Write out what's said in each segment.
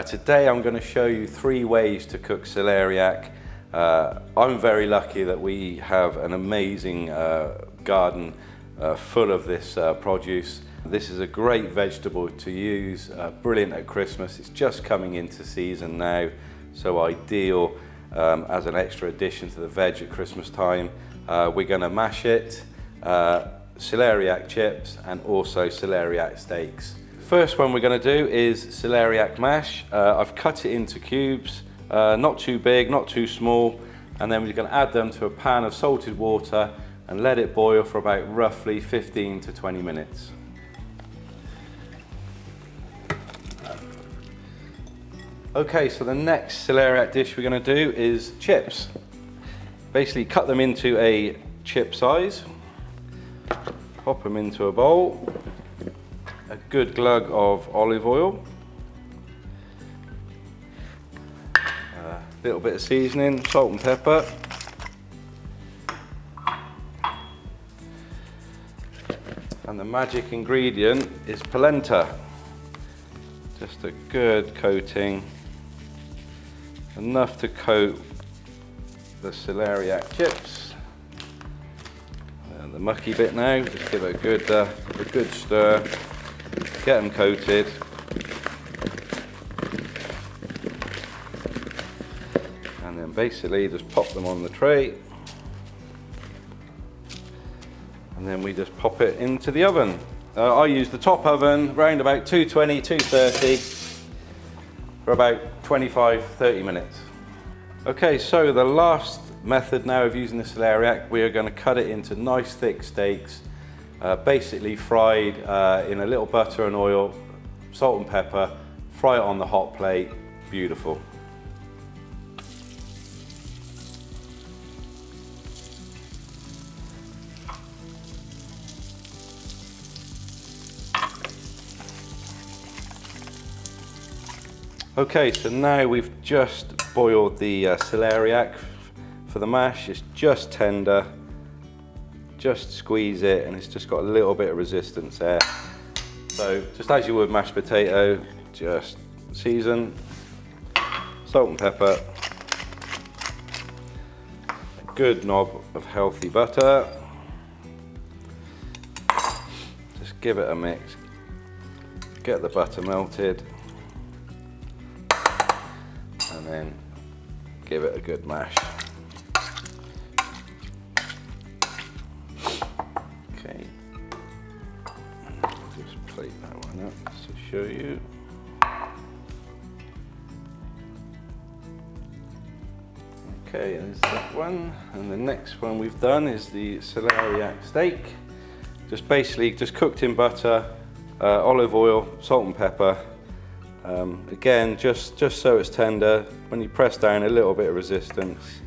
Today I'm going to show you 3 ways to cook celeriac. I'm very lucky that we have an amazing garden full of this produce. This is a great vegetable to use, brilliant at Christmas. It's just coming into season now, so ideal as an extra addition to the veg at Christmas time. We're going to mash it, celeriac chips and also celeriac steaks. First one we're going to do is celeriac mash. I've cut it into cubes, not too big, not too small, and then we're going to add them to a pan of salted water and let it boil for about roughly 15 to 20 minutes. Okay, so the next celeriac dish we're going to do is chips. Basically cut them into a chip size, pop them into a bowl, a good glug of olive oil, a little bit of seasoning, salt and pepper, and the magic ingredient is polenta. Just a good coating, enough to coat the celeriac chips. And the mucky bit now, just give it a good stir, get them coated. And then basically just pop them on the tray. And then we just pop it into the oven. I use the top oven, around about 220, 230, for about 25-30 minutes. Okay, so the last method now of using the celeriac, we are going to cut it into nice thick steaks, basically fried in a little butter and oil, salt and pepper, fry it on the hot plate, beautiful. Okay, so now we've just boiled the celeriac for the mash. It's just tender, just squeeze it and it's just got a little bit of resistance there. So just as you would mashed potato, just season, salt and pepper, a good knob of healthy butter, just give it a mix, get the butter melted, and then give it a good mash. Okay, and I'll just plate that one up just to show you. Okay, there's that one, and the next one we've done is the celeriac steak. Just basically just cooked in butter, olive oil, salt and pepper. Again, just so it's tender. When you press down, a little bit of resistance.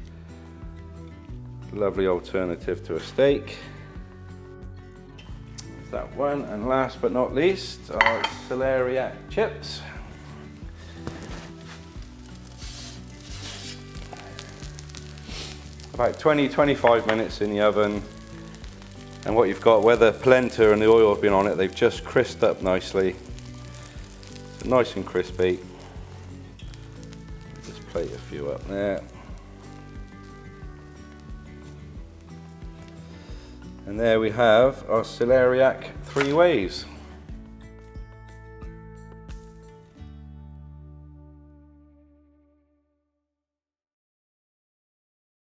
Lovely alternative to a steak. That one, and last but not least, our celeriac chips. About 20-25 minutes in the oven, and what you've got, where the polenta and the oil have been on it, they've just crisped up nicely. Nice and crispy. Just plate a few up there. And there we have our celeriac 3 ways.